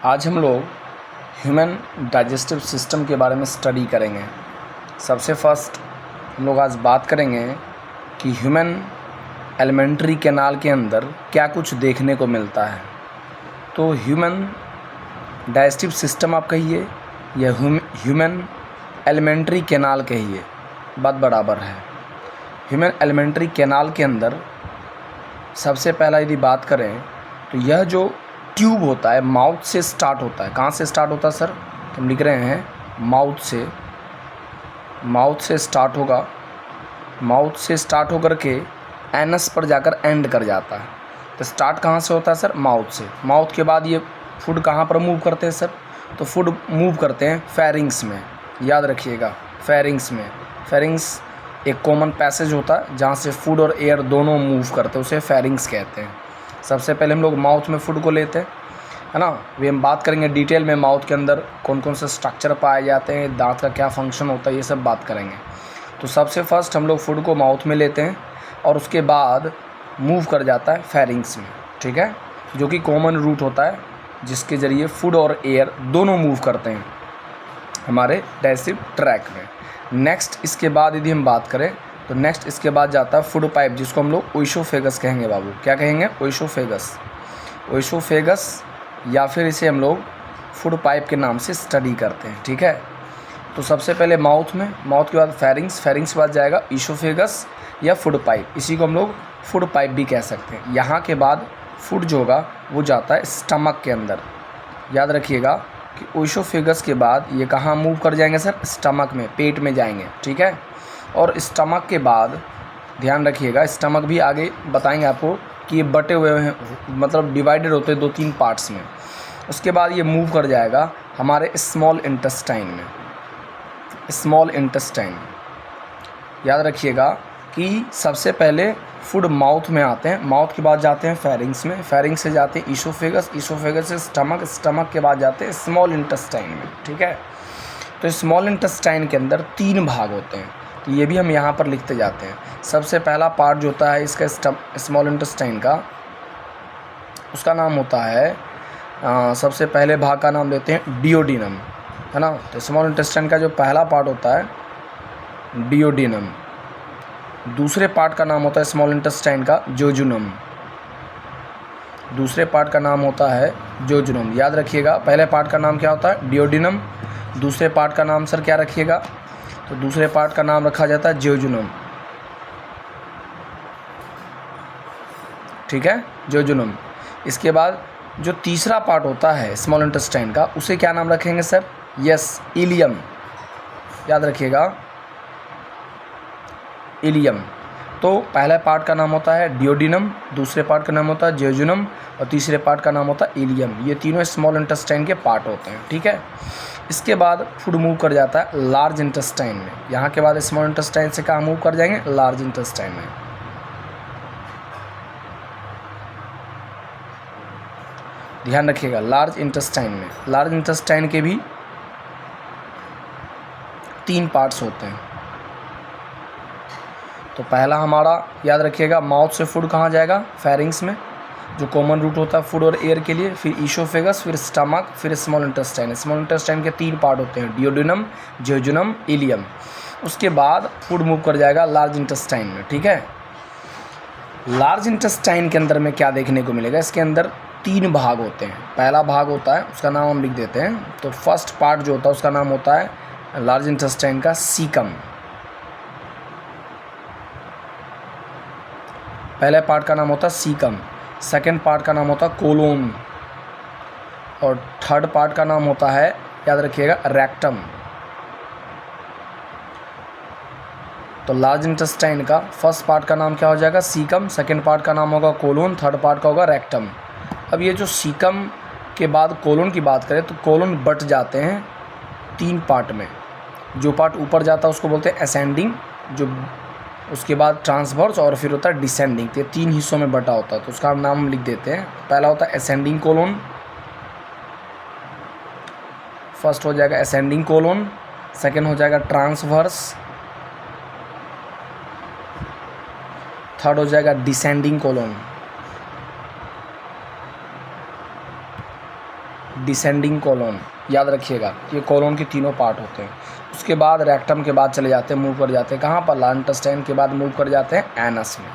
आज हम लोग ह्यूमन डाइजेस्टिव सिस्टम के बारे में स्टडी करेंगे। सबसे फर्स्ट हम लोग आज बात करेंगे कि ह्यूमन एलिमेंट्री कैनाल के अंदर क्या कुछ देखने को मिलता है। तो ह्यूमन डाइजेस्टिव सिस्टम आप कहिए या ह्यूमन एलिमेंट्री कैनाल कहिए, बात बराबर है। ह्यूमन एलिमेंट्री कैनाल के अंदर सबसे पहला यदि बात करें तो यह जो ट्यूब होता है माउथ से स्टार्ट होता है। कहाँ से स्टार्ट होता है सर? तो हम लिख रहे हैं माउथ से स्टार्ट होगा। माउथ से स्टार्ट होकर के एनस पर जाकर एंड कर जाता है। तो स्टार्ट कहाँ से होता है सर? माउथ से। माउथ के बाद ये फूड कहाँ पर मूव करते हैं सर? तो फूड मूव करते हैं फेरिंग्स में। याद रखिएगा, फेरिंग्स में। फेरिंग्स एक कॉमन पैसेज होता है जहाँ से फूड और एयर दोनों मूव करते हैं, उसे फेरिंग्स कहते हैं। सबसे पहले हम लोग माउथ में फूड को लेते हैं, है ना। वे हम बात करेंगे डिटेल में माउथ के अंदर कौन कौन से स्ट्रक्चर पाए जाते हैं, दांत का क्या फंक्शन होता है, ये सब बात करेंगे। तो सबसे फर्स्ट हम लोग फूड को माउथ में लेते हैं और उसके बाद मूव कर जाता है फेरिंग्स में, ठीक है, जो कि कॉमन रूट होता है जिसके ज़रिए फूड और एयर दोनों मूव करते हैं हमारे डाइजेस्टिव ट्रैक में। नेक्स्ट इसके बाद यदि हम बात करें तो नेक्स्ट इसके बाद जाता है फूड पाइप, जिसको हम लोग ओइसोफेगस कहेंगे। बाबू क्या कहेंगे? ओइसोफेगस। ओइसोफेगस या फिर इसे हम लोग फूड पाइप के नाम से स्टडी करते हैं, ठीक है। तो सबसे पहले माउथ में, माउथ के बाद फेरिंग्स, फेरिंग्स के बाद जाएगा ईसोफेगस या फूड पाइप। इसी को हम लोग फूड पाइप भी कह सकते हैं। यहाँ के बाद फूड जो होगा वो जाता है स्टमक के अंदर। याद रखिएगा कि ओइसोफेगस के बाद ये कहाँ मूव कर जाएंगे सर? स्टमक में, पेट में जाएंगे, ठीक है। और स्टमक के बाद ध्यान रखिएगा, स्टमक भी आगे बताएंगे आपको कि ये बटे हुए हैं, मतलब डिवाइडेड होते हैं 2-3 पार्ट्स में। उसके बाद ये मूव कर जाएगा हमारे स्मॉल इंटेस्टाइन में। स्मॉल इंटेस्टाइन, याद रखिएगा कि सबसे पहले फूड माउथ में आते हैं, माउथ के बाद जाते हैं फेरिंग्स में, फेरिंग्स से जाते हैं ईसोफेगस, ईसोफेगस से स्टमक, स्टमक के बाद जाते हैं स्मॉल इंटेस्टाइन में, ठीक है। तो स्मॉल इंटेस्टाइन के अंदर 3 भाग होते हैं, तो ये भी हम यहाँ पर लिखते जाते हैं। सबसे पहला पार्ट जो होता है इसका स्मॉल इंटेस्टाइन का, उसका नाम होता है सबसे पहले भाग का नाम देते हैं डियोडिनम, है ना। तो स्मॉल इंटेस्टाइन का जो पहला पार्ट होता है डियोडिनम। दूसरे पार्ट का नाम होता है स्मॉल इंटेस्टाइन का जोजुनम। दूसरे पार्ट का नाम होता है जोजुनम। याद रखिएगा, पहले पार्ट का नाम क्या होता है? डियोडिनम। दूसरे पार्ट का नाम सर क्या रखिएगा? तो दूसरे पार्ट का नाम रखा जाता है जोजुनम, ठीक है, जोजुनम। इसके बाद जो तीसरा पार्ट होता है स्मॉल इंटेस्टाइन का, उसे क्या नाम रखेंगे सर? Yes, ilium. याद रखिएगा, इलियम। तो पहले पार्ट का नाम होता है डियोडिनम, दूसरे पार्ट का नाम होता है जोजुनम और तीसरे पार्ट का नाम होता है इलियम। ये तीनों स्मॉल इंटेस्टाइन के पार्ट होते हैं, ठीक है। इसके बाद फूड मूव कर जाता है लार्ज इंटेस्टाइन में। यहाँ के बाद स्मॉल इंटेस्टाइन से कहाँ मूव कर जाएंगे? लार्ज इंटेस्टाइन में। ध्यान रखिएगा, लार्ज इंटेस्टाइन में। लार्ज इंटेस्टाइन के भी 3 पार्ट्स होते हैं। तो पहला हमारा याद रखिएगा, माउथ से फूड कहाँ जाएगा? फेरिंग्स में, जो कॉमन रूट होता है फूड और एयर के लिए। फिर ईसोफेगस, फिर स्टमक, फिर स्मॉल इंटेस्टाइन। स्मॉल इंटेस्टाइन के 3 पार्ट होते हैं, डियोडिनम, जोजुनम, इलियम। उसके बाद फूड मूव कर जाएगा लार्ज इंटेस्टाइन में, ठीक है। लार्ज इंटेस्टाइन के अंदर में क्या देखने को मिलेगा? इसके अंदर 3 भाग होते हैं। पहला भाग होता है, उसका नाम हम लिख देते हैं। तो फर्स्ट पार्ट जो होता है उसका नाम होता है लार्ज इंटेस्टाइन का सीकम। पहले पार्ट का नाम होता है सीकम, सेकंड पार्ट का नाम होता है कोलोन और थर्ड पार्ट का नाम होता है, याद रखिएगा, रेक्टम। तो लार्ज इंटेस्टाइन का फर्स्ट पार्ट का नाम क्या हो जाएगा? सीकम, सेकंड पार्ट का नाम होगा कोलोन, थर्ड पार्ट का होगा रेक्टम। अब ये जो सीकम के बाद कोलोन की बात करें तो कोलोन बट जाते हैं 3 पार्ट में। जो पार्ट ऊपर जाता है उसको बोलते हैं असेंडिंग, जो उसके बाद ट्रांसवर्स और फिर होता है डिसेंडिंग। तो 3 हिस्सों में बटा होता है, तो उसका नाम हम लिख देते हैं। पहला होता है असेंडिंग कोलोन, फर्स्ट हो जाएगा असेंडिंग कोलोन, सेकंड हो जाएगा ट्रांसवर्स, थर्ड हो जाएगा डिसेंडिंग कोलोन। डिसेंडिंग कॉलोन, याद रखिएगा ये कॉलोन के तीनों पार्ट होते हैं। उसके बाद रेक्टम के बाद चले जाते हैं, मूव कर जाते हैं कहाँ पर, लार्ज इंटेस्टाइन के बाद मूव कर जाते हैं एनस में।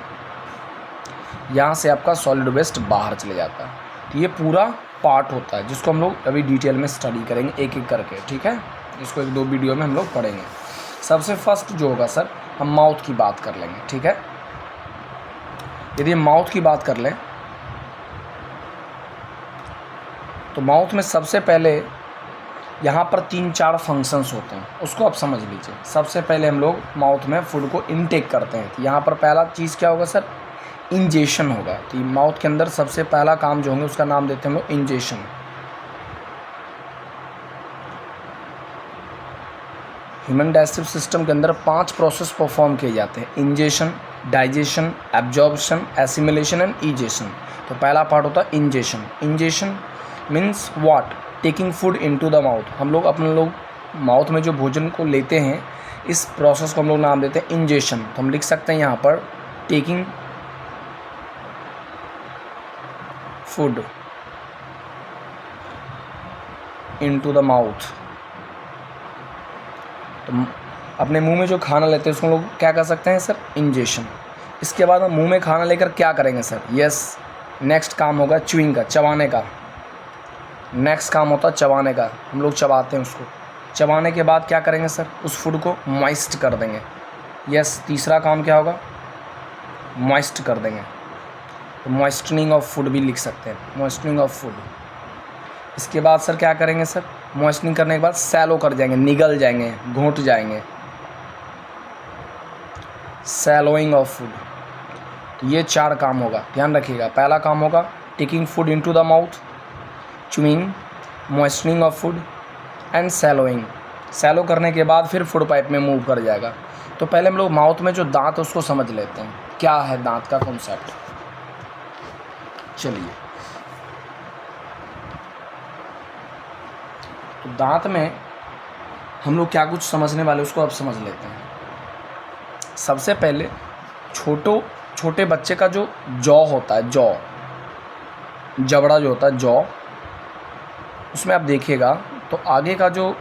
यहाँ से आपका सॉलिड वेस्ट बाहर चले जाता है। तो ये पूरा पार्ट होता है जिसको हम लोग अभी डिटेल में स्टडी करेंगे एक एक करके, ठीक है। इसको 1-2 वीडियो में हम लोग पढ़ेंगे। सबसे फर्स्ट जो होगा सर, हम माउथ की बात कर लेंगे, ठीक है। यदि हम माउथ की बात कर लें तो माउथ में सबसे पहले यहाँ पर 3-4 फंक्शंस होते हैं, उसको आप समझ लीजिए। सबसे पहले हम लोग माउथ में फूड को इनटेक करते हैं। तो यहाँ पर पहला चीज़ क्या होगा सर, इंजेशन होगा। तो माउथ के अंदर सबसे पहला काम जो होंगे उसका नाम देते हैं हम लोग इंजेशन। ह्यूमन डाइजेस्टिव सिस्टम के अंदर 5 प्रोसेस परफॉर्म किए जाते हैं, ingestion, digestion, absorption, assimilation and ईजेशन। तो पहला पार्ट होता है ingestion. Ingestion means what, taking food into the mouth. हम लोग अपने माउथ में जो भोजन को लेते हैं इस प्रोसेस को हम लोग नाम देते हैं इंजेशन। तो हम लिख सकते हैं यहाँ पर taking food into the mouth. तो अपने मुंह में जो खाना लेते हैं उसको हम लोग क्या कर सकते हैं सर, इंजेशन। इसके बाद हम मुंह में खाना लेकर क्या करेंगे सर, यस, नेक्स्ट काम होगा च्यूइंग का, चबाने का। नेक्स्ट काम होता है चबाने का, हम लोग चबाते हैं उसको। चबाने के बाद क्या करेंगे सर, उस फूड को मॉइस्ट कर देंगे। यस, तीसरा काम क्या होगा, मॉइस्ट कर देंगे। तो मॉइस्टनिंग ऑफ फूड भी लिख सकते हैं, मॉइस्टनिंग ऑफ फूड। इसके बाद सर क्या करेंगे सर, मॉइस्टनिंग करने के बाद सैलो कर जाएंगे, निगल जाएंगे, घोंट जाएंगे, सैलोइंग ऑफ फूड। तो ये 4 काम होगा, ध्यान रखिएगा। पहला काम होगा taking food into the mouth, chewing, moistening of food and swallowing. Swallow करने के बाद फिर फूड पाइप में मूव कर जाएगा। तो पहले हम लोग माउथ में जो दांत है उसको समझ लेते हैं, क्या है दांत का कॉन्सेप्ट। चलिए, तो दांत में हम लोग क्या कुछ समझने वाले उसको अब समझ लेते हैं। सबसे पहले छोटे बच्चे का जो जॉ होता है, जबड़ा जो होता है जॉ, उसमें आप देखिएगा तो आगे का जो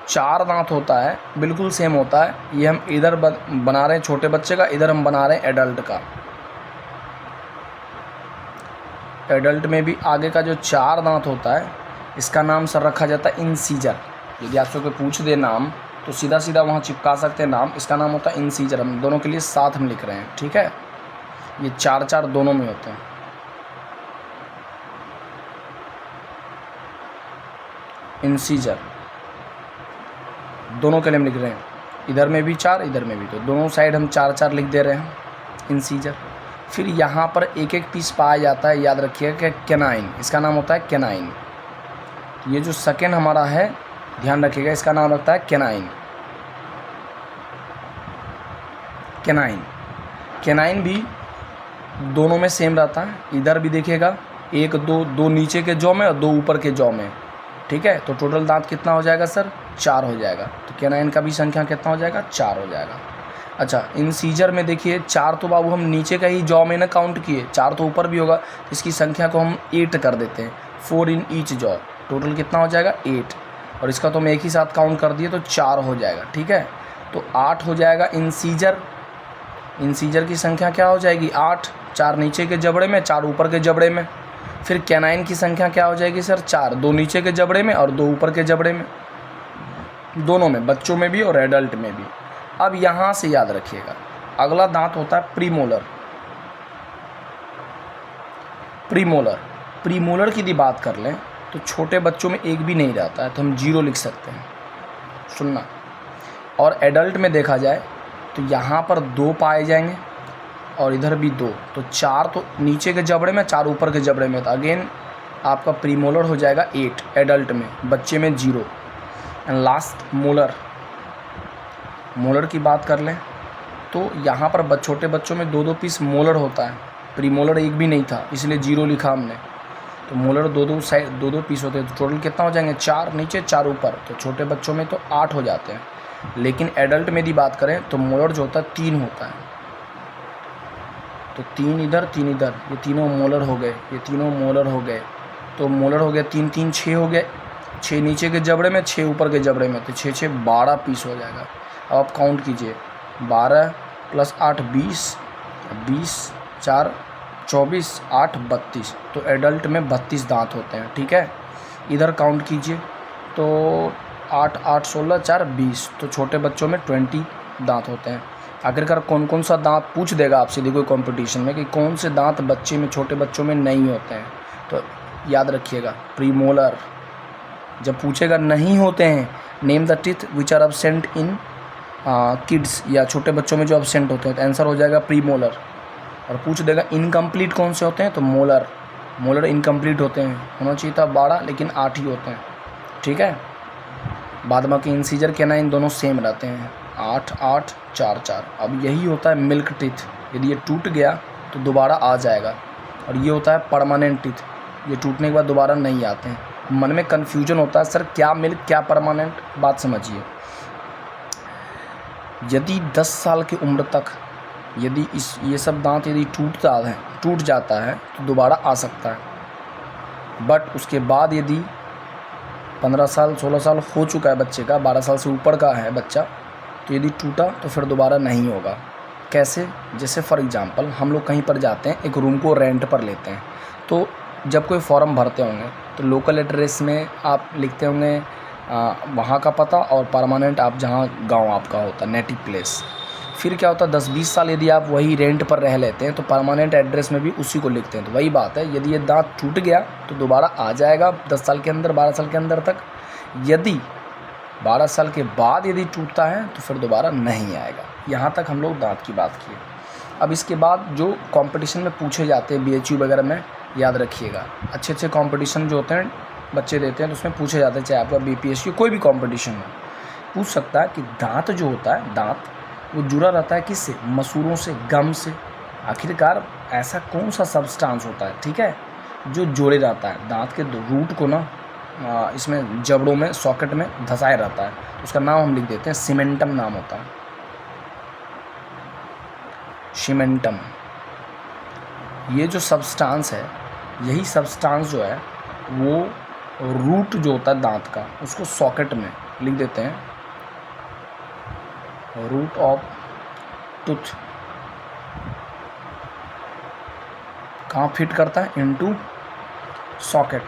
4 दांत होता है बिल्कुल सेम होता है। ये हम इधर बना रहे हैं छोटे बच्चे का, इधर हम बना रहे हैं एडल्ट का। एडल्ट में भी आगे का जो 4 दांत होता है इसका नाम सर रखा जाता है इंसीजर। यदि आपसे कोई पूछ दे नाम तो सीधा सीधा वहाँ चिपका सकते हैं नाम। इसका नाम होता है इंसीजर। हम दोनों के लिए साथ हम लिख रहे हैं, ठीक है। ये 4 दोनों में होते हैं। इंसीजर दोनों के लिए हम लिख रहे हैं, इधर में भी 4, इधर में भी, तो दोनों साइड हम 4 लिख दे रहे हैं, इंसीजर। फिर यहाँ पर एक पीस पाया जाता है, याद रखिएगा कि कैनाइन, इसका नाम होता है कैनाइन। ये जो सेकेंड हमारा है, ध्यान रखिएगा, इसका नाम रखता है कैनाइन। कैनाइन भी दोनों में सेम रहता है। इधर भी देखिएगा 1, 2 नीचे के जॉ में और 2 ऊपर के जॉ में, ठीक है। तो टोटल दांत कितना हो जाएगा सर, 4 हो जाएगा। तो कैनाइन का भी संख्या कितना हो जाएगा, 4 हो जाएगा। अच्छा, इंसीजर में देखिए 4 तो बाबू हम नीचे का ही जॉ में ना काउंट किए, 4 तो ऊपर भी होगा। इसकी संख्या को हम 8 कर देते हैं, 4 इन ईच जॉ। टोटल कितना हो जाएगा, 8। और इसका तो हम एक ही साथ काउंट कर दिए तो 4 हो जाएगा, ठीक है। तो 8 हो जाएगा इंसीजर। इंसीजर की संख्या क्या हो जाएगी, 8। 4 नीचे के जबड़े में, 4 ऊपर के जबड़े में। फिर कैनाइन की संख्या क्या हो जाएगी सर, 4। 2 नीचे के जबड़े में और 2 ऊपर के जबड़े में, दोनों में, बच्चों में भी और एडल्ट में भी। अब यहाँ से याद रखिएगा, अगला दांत होता है प्रीमोलर। प्रीमोलर की यदि बात कर लें तो छोटे बच्चों में एक भी नहीं रहता है, तो हम 0 लिख सकते हैं, सुनना। और एडल्ट में देखा जाए तो यहाँ पर 2 पाए जाएंगे और इधर भी 2, तो 4 तो नीचे के जबड़े में, 4 ऊपर के जबड़े में। तो अगेन आपका प्रीमोलर हो जाएगा 8 एडल्ट में, बच्चे में 0। एंड लास्ट मोलर की बात कर लें तो यहाँ पर छोटे बच्चों में 2 पीस मोलर होता है, प्रीमोलर एक भी नहीं था, इसलिए 0 लिखा हमने। तो मोलर 2 पीस होते हैं। तो टोटल कितना हो जाएंगे, 4 नीचे 4 ऊपर। तो छोटे बच्चों में तो 8 हो जाते हैं। लेकिन एडल्ट में यदि बात करें तो मोलर जो होता है 3 होता है। तो 3 इधर 3 इधर, ये तीनों मोलर हो गए, ये तीनों मोलर हो गए। तो मोलर हो गया 3 3 6 हो गया, 6 नीचे के जबड़े में 6 ऊपर के जबड़े में, तो 6 6 12 पीस हो जाएगा। अब आप काउंट कीजिए, 12 + 8 20, 20 4 24 8 32, तो एडल्ट में 32 दांत होते हैं। ठीक है, इधर काउंट कीजिए तो 8 8 16 4 20, तो छोटे बच्चों में 20 दांत होते हैं। आखिरकार कौन कौन सा दांत पूछ देगा आपसे देखो कंपटीशन में कि कौन से दांत बच्चे में, छोटे बच्चों में नहीं होते हैं, तो याद रखिएगा प्रीमोलर। जब पूछेगा नहीं होते हैं, name the teeth which are absent in kids, या छोटे बच्चों में जो एब्सेंट होते हैं, तो आंसर हो जाएगा प्रीमोलर। और पूछ देगा इनकम्प्लीट कौन से होते हैं, तो मोलर। मोलर इनकम्प्लीट होते हैं, होना चाहिए था 12 लेकिन 8 ही होते हैं। ठीक है, बाद बाकी इंसीजर कैनाइन दोनों सेम रहते हैं, 8 8 4 4। अब यही होता है मिल्क टीथ, यदि ये टूट गया तो दोबारा आ जाएगा, और ये होता है परमानेंट टीथ, ये टूटने के बाद दोबारा नहीं आते हैं। मन में कन्फ्यूजन होता है सर क्या मिल्क क्या परमानेंट, बात समझिए। यदि 10 साल की उम्र तक यदि ये सब दांत यदि टूट जाता है तो दोबारा आ सकता है, बट उसके बाद यदि 15 साल 16 साल हो चुका है बच्चे का, 12 साल से ऊपर का है बच्चा, तो यदि टूटा तो फिर दोबारा नहीं होगा। कैसे? जैसे फॉर एग्ज़ाम्पल हम लोग कहीं पर जाते हैं, एक रूम को रेंट पर लेते हैं, तो जब कोई फॉर्म भरते होंगे तो लोकल एड्रेस में आप लिखते होंगे वहाँ का पता, और परमानेंट आप जहाँ गांव आपका होता है, नेटिव प्लेस। फिर क्या होता है 10-20 साल यदि आप वही रेंट पर रह लेते हैं तो परमानेंट एड्रेस में भी उसी को लिखते हैं। तो वही बात है, यदि ये दांत टूट गया तो दोबारा आ जाएगा 10 साल के अंदर, 12 साल के अंदर तक। यदि 12 साल के बाद यदि टूटता है तो फिर दोबारा नहीं आएगा। यहाँ तक हम लोग दांत की बात किए। अब इसके बाद जो कंपटीशन में पूछे जाते हैं BHU वगैरह में, याद रखिएगा, अच्छे अच्छे कंपटीशन जो होते हैं बच्चे देते हैं तो उसमें पूछे जाते हैं, चाहे आपका BPSC कोई भी कंपटीशन में पूछ सकता है कि दांत जो होता है, दांत वो जुड़ा रहता है किससे? मसूड़ों से, गम से। आखिरकार ऐसा कौन सा सब्सटेंस होता है, ठीक है, जो जोड़े रहता है दांत के रूट को ना, इसमें जबड़ों में, सॉकेट में धंसाए रहता है, तो उसका नाम हम लिख देते हैं सीमेंटम नाम होता है, सीमेंटम। ये जो सब्सटेंस है, यही सब्सटेंस जो है वो रूट जो होता है दांत का, उसको सॉकेट में लिख देते हैं, रूट ऑफ टूथ। कहाँ फिट करता है? Into socket.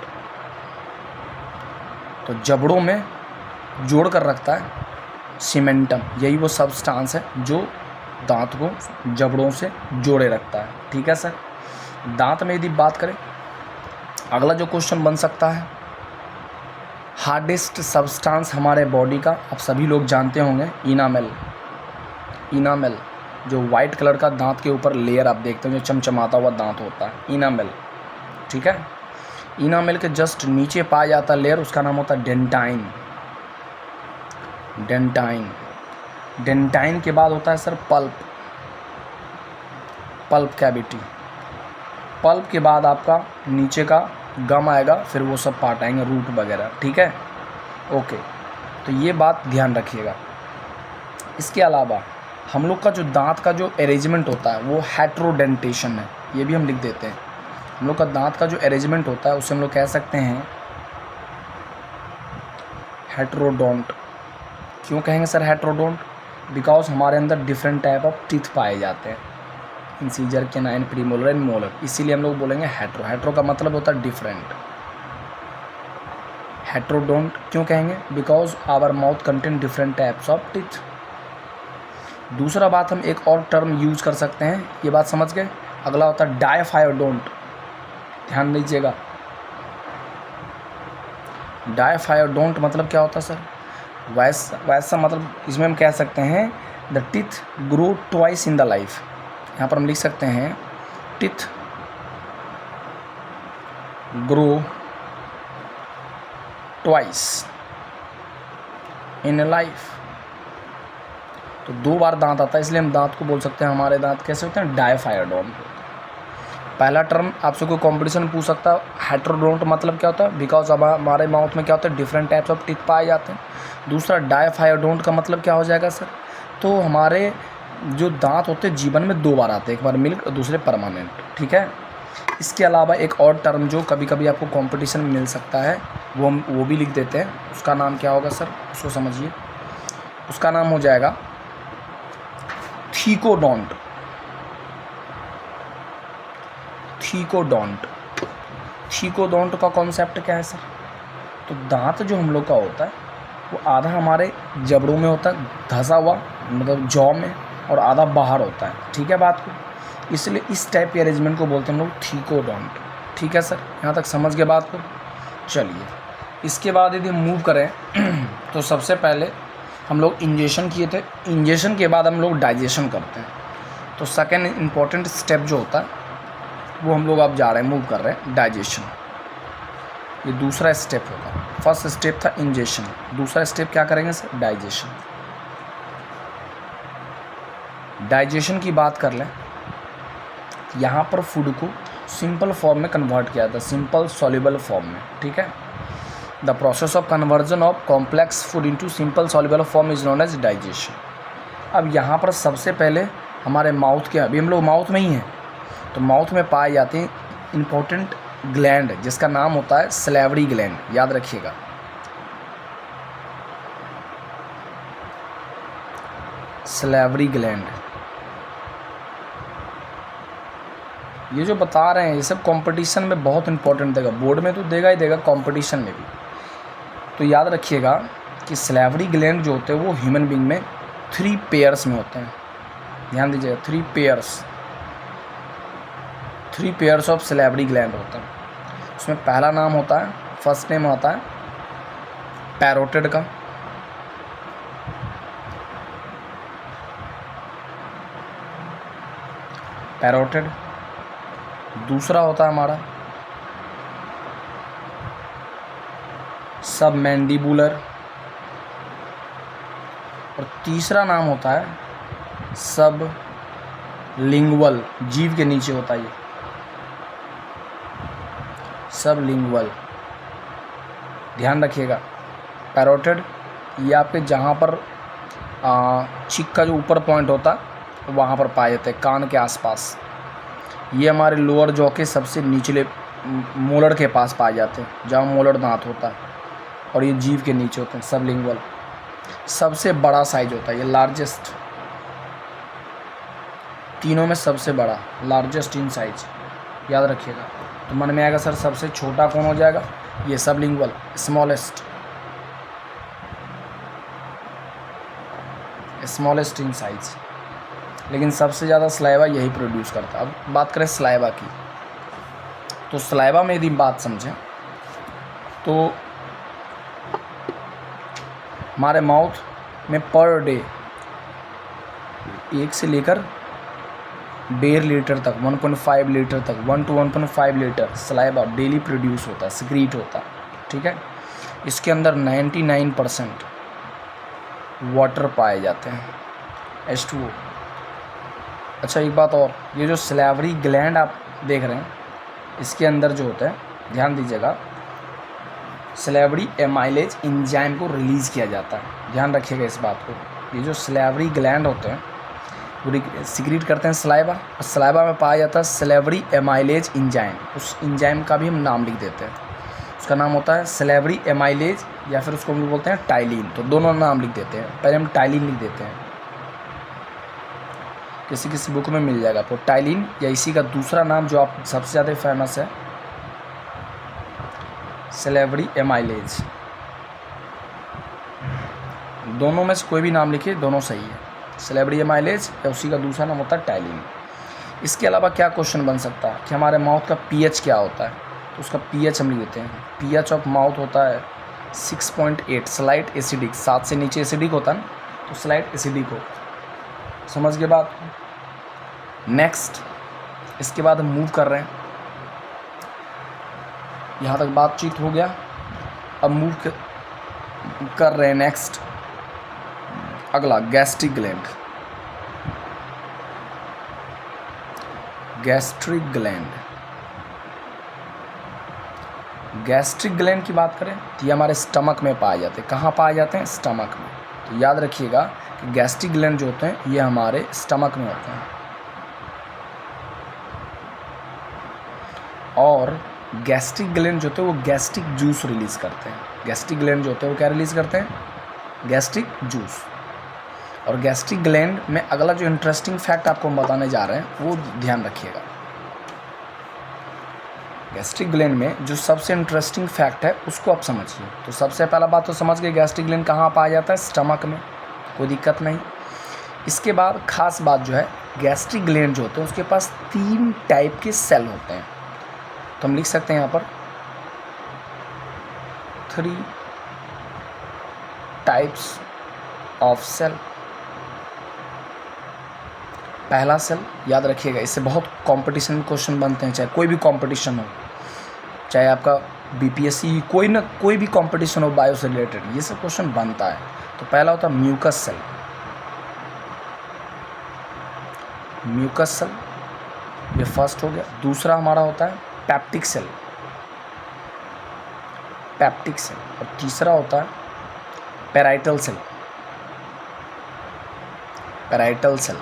तो जबड़ों में जोड़ कर रखता है सीमेंटम, यही वो सब्सटेंस है जो दांत को जबड़ों से जोड़े रखता है। ठीक है सर। दांत में यदि बात करें, अगला जो क्वेश्चन बन सकता है, हार्डेस्ट सब्सटेंस हमारे बॉडी का आप सभी लोग जानते होंगे, इनामेल। इनामेल जो वाइट कलर का दांत के ऊपर लेयर आप देखते हो, जो चमचमाता हुआ दांत होता है, इनामेल। ठीक है, इनामेल के जस्ट नीचे पाया जाता लेयर, उसका नाम होता है डेंटाइन। डेंटाइन। डेंटाइन के बाद होता है sir pulp, pulp cavity. Pulp के बाद आपका नीचे का गम आएगा, फिर वो सब पार्ट आएंगे, रूट वगैरह। ठीक है, ओके, तो ये बात ध्यान रखिएगा। इसके अलावा हम लोग का जो दांत का जो अरेंजमेंट होता है वो हेट्रोडेंटेशन है, ये भी हम लिख देते हैं। हम लोग का दांत का जो अरेंजमेंट होता है उसे हम लोग कह सकते हैं हेट्रोडोंट। क्यों कहेंगे सर हेट्रोडोंट? बिकॉज हमारे अंदर डिफरेंट टाइप ऑफ टीथ पाए जाते हैं, incisor, canine, premolar and molar, इसीलिए हम लोग बोलेंगे हेट्रो। हेट्रो का मतलब होता है डिफरेंट। हेट्रोडोंट क्यों कहेंगे? Because our mouth contain different types of teeth. दूसरा बात हम एक और टर्म यूज कर सकते हैं, ये बात समझ गए। अगला होता है डायफायोडोंट, ध्यान दीजिएगा। डायफायोडोंट मतलब क्या होता है सर? वैसा मतलब इसमें हम कह सकते हैं the teeth grow twice in the life. यहाँ पर हम लिख सकते हैं teeth grow twice in A life. तो 2 बार दांत आता है, इसलिए हम दांत को बोल सकते हैं, हमारे दांत कैसे होते हैं? डायफायोडोंट। पहला टर्म आपसे कोई कंपटीशन पूछ सकता है, हेट्रोडोंट मतलब क्या होता है? बिकॉज अब हमारे माउथ में क्या होता है? डिफरेंट टाइप्स ऑफ टीथ पाए जाते हैं। दूसरा डायफायोडोंट का मतलब क्या हो जाएगा सर? तो हमारे जो दांत होते हैं जीवन में 2 बार आते हैं, एक बार मिल्क और दूसरे परमानेंट। ठीक है, इसके अलावा एक और टर्म जो कभी कभी आपको कंपटीशन में मिल सकता है वो भी लिख देते हैं। उसका नाम क्या होगा सर, उसको समझिए। उसका नाम हो जाएगा थीकोडोंट। थीकोडोंट। थीकोडोंट का कॉन्सेप्ट क्या है सर? तो दांत जो हम लोग का होता है वो आधा हमारे जबड़ों में होता है धंसा हुआ, मतलब जॉ में, और आधा बाहर होता है। ठीक है बात को, इसलिए इस टाइप के अरेंजमेंट को बोलते हैं हम लोग थीकोडोंट। ठीक है सर, यहाँ तक समझ गए बात को। चलिए इसके बाद यदि मूव करें तो सबसे पहले हम लोग इंजेशन किए थे, इंजेशन के बाद हम लोग डाइजेशन करते हैं। तो सेकेंड इम्पॉर्टेंट स्टेप जो होता है वो हम लोग अब जा रहे हैं, मूव कर रहे हैं डाइजेशन। ये दूसरा स्टेप होगा। फर्स्ट स्टेप था इंजेशन, दूसरा स्टेप क्या करेंगे सर? डाइजेशन। डाइजेशन की बात कर लें, यहाँ पर फूड को सिंपल फॉर्म में कन्वर्ट किया जाता है, सिंपल सॉल्युबल फॉर्म में। ठीक है, the process of conversion of complex food into simple soluble form is known as digestion. अब यहाँ पर सबसे पहले हमारे माउथ के, अभी हम लोग माउथ में ही हैं, तो माउथ में पाए जाते हैं इम्पोर्टेंट ग्लैंड जिसका नाम होता है सलेवरी ग्लैंड। याद रखिएगा, सलेवरी ग्लैंड। ये जो बता रहे हैं ये सब कंपटीशन में बहुत इंपॉर्टेंट देगा, बोर्ड में तो देगा ही देगा, कंपटीशन में भी। तो याद रखिएगा कि सलेवरी ग्लैंड जो होते हैं वो ह्यूमन बीइंग में 3 पेयर्स में होते हैं। ध्यान दीजिएगा, 3 पेयर्स ऑफ सलेवरी ग्लैंड होते हैं। उसमें पहला नाम होता है, फर्स्ट नेम होता है पैरोटिड का, पैरोटिड। दूसरा होता है हमारा सबमैंडिबुलर, और तीसरा नाम होता है सबलिंगुअल। जीभ के नीचे होता है ये सबलिंगुअल। ध्यान रखिएगा, पैरोटिड ये आपके जहाँ पर चिक का जो ऊपर पॉइंट होता है वहाँ पर पाए जाते हैं, कान के आसपास। ये हमारे लोअर जॉ के सबसे निचले मोलर के पास पाए जाते हैं, जहाँ मोलर दांत होता है, और ये जीभ के नीचे होते हैं, सबलिंगुअल। सबसे बड़ा साइज होता है ये, लार्जेस्ट, तीनों में सबसे बड़ा, लार्जेस्ट इन साइज। याद रखिएगा। तो मन में आएगा सर सबसे छोटा कौन हो जाएगा? ये sublingual, smallest, smallest in size. लेकिन सबसे ज़्यादा सलाइवा यही प्रोड्यूस करता है। अब बात करें सलाइवा की, तो सलाइवा में यदि बात समझें तो हमारे माउथ में पर डे 1 से लेकर 1.5 लीटर तक, 1.5 लीटर तक, 1 to 1.5 litre saliva daily produce होता है, सिक्रीट होता है। ठीक है, इसके अंदर 99% वाटर पाए जाते हैं, H2O। अच्छा एक बात और, ये जो सलेवरी ग्लैंड आप देख रहे हैं इसके अंदर जो होता है, ध्यान दीजिएगा, सलेवरी एमाइलेज एंजाइम को रिलीज़ किया जाता है। ध्यान रखिएगा इस बात को। ये जो सलेवरी ग्लैंड होते हैं वो सिक्रीट करते हैं सलाइवा, और सलाइवा में पाया जाता है सलेवरी एमाइलेज एंजाइम। उस एंजाइम का भी हम नाम लिख देते हैं, उसका नाम होता है सलेवरी एमाइलेज, या फिर उसको हम बोलते हैं टाइलिन। तो दोनों नाम लिख देते हैं, पहले हम टाइलिन लिख देते हैं, किसी किसी बुक में मिल जाएगा आपको टाइलिन, या इसी का दूसरा नाम जो आप सबसे ज़्यादा फेमस है सलेवरी एमाइलेज। दोनों में से कोई भी नाम लिखिए, दोनों सही है, सलेवरी एमाइलेज या उसी का दूसरा नाम होता है टाइलिन। इसके अलावा क्या क्वेश्चन बन सकता है कि हमारे माउथ का पीएच क्या होता है? तो उसका पीएच हम लिख देते हैं, पीएच ऑफ माउथ होता है 6.8, स्लाइट एसिडिक। 7 से नीचे एसिडिक होता है ना, तो स्लाइट एसिडिक हो। समझ गए बात? नेक्स्ट, इसके बाद हम मूव कर रहे हैं, यहाँ तक बातचीत हो गया। अब मूव कर रहे हैं नेक्स्ट, अगला gastric gland. Gastric gland, gastric gland की बात करें तो ये हमारे स्टमक में पाए जाते हैं। कहाँ पाए जाते हैं? स्टमक में। तो याद रखिएगा कि गैस्ट्रिक ग्लैंड जो होते हैं ये हमारे स्टमक में होते हैं। और गैस्ट्रिक ग्लैंड जो होते हैं वो गैस्ट्रिक जूस रिलीज़ करते हैं। गैस्ट्रिक ग्लैंड जो होते हैं वो क्या रिलीज़ करते हैं? Gastric juice. और गैस्ट्रिक ग्लैंड में अगला जो इंटरेस्टिंग फैक्ट आपको हम बताने जा रहे हैं वो ध्यान रखिएगा। गैस्ट्रिक ग्लैंड में जो सबसे इंटरेस्टिंग फैक्ट है उसको आप समझिए। तो सबसे पहला बात तो समझ गए गैस्ट्रिक ग्लैंड कहाँ पाया जाता है? स्टमक में, कोई दिक्कत नहीं। इसके बाद खास बात जो है, गैस्ट्रिक ग्लैंड जो होते हैं उसके पास 3 टाइप के सेल होते हैं। तो हम लिख सकते हैं यहाँ पर 3 टाइप्स ऑफ सेल। पहला सेल याद रखिएगा, इससे बहुत कंपटीशन में क्वेश्चन बनते हैं, चाहे कोई भी कंपटीशन हो, चाहे आपका बीपीएससी कोई भी कंपटीशन हो बायो से रिलेटेड, ये सब क्वेश्चन बनता है। तो पहला होता है म्यूकस सेल। म्यूकस सेल ये फर्स्ट हो गया। दूसरा हमारा होता है पेप्टिक सेल। Peptic cell. और तीसरा होता है पेराइटल सेल। Parietal cell.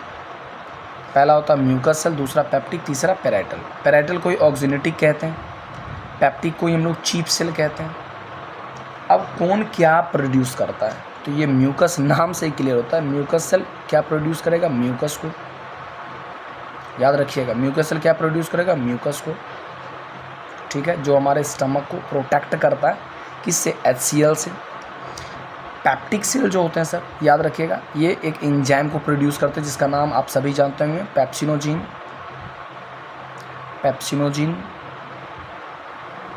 पहला होता है म्यूकस सेल, दूसरा पेप्टिक, तीसरा पेराइटल। पेराइटल को ऑक्सिनेटिक कहते हैं, पेप्टिक को हम लोग चीफ सेल कहते हैं। अब कौन क्या प्रोड्यूस करता है? तो ये म्यूकस नाम से ही क्लियर होता है। म्यूकस सेल क्या प्रोड्यूस करेगा? म्यूकस को। याद रखिएगा, म्यूकस सेल क्या प्रोड्यूस करेगा? म्यूकस को। ठीक है, जो हमारे स्टमक को प्रोटेक्ट करता है, किससे? HCl से। पेप्टिक सेल जो होते हैं सर, याद रखिएगा, ये एक एंजाइम को प्रोड्यूस करते हैं जिसका नाम आप सभी जानते होंगे, पेप्सिनोजीन। पेप्सिनोजीन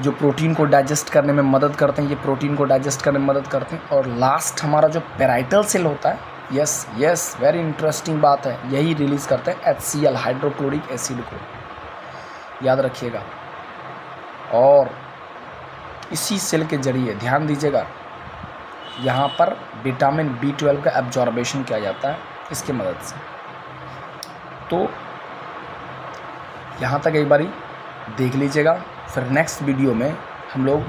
जो प्रोटीन को डाइजेस्ट करने में मदद करते हैं, ये प्रोटीन को डाइजेस्ट करने में मदद करते हैं। और लास्ट हमारा जो पेराइटल सेल होता है, यस वेरी इंटरेस्टिंग बात है, यही रिलीज़ करते हैं HCl, हाइड्रोक्लोरिक एसिड को। याद रखिएगा। और इसी सेल के जरिए ध्यान दीजिएगा, यहाँ पर विटामिन B12 का एब्जॉर्बेशन किया जाता है इसकी मदद से। तो यहाँ तक एक बारी देख लीजिएगा। फिर नेक्स्ट वीडियो में हम लोग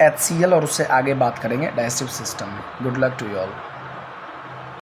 HCl और उससे आगे बात करेंगे डाइजेस्टिव सिस्टम में। Good luck to you all.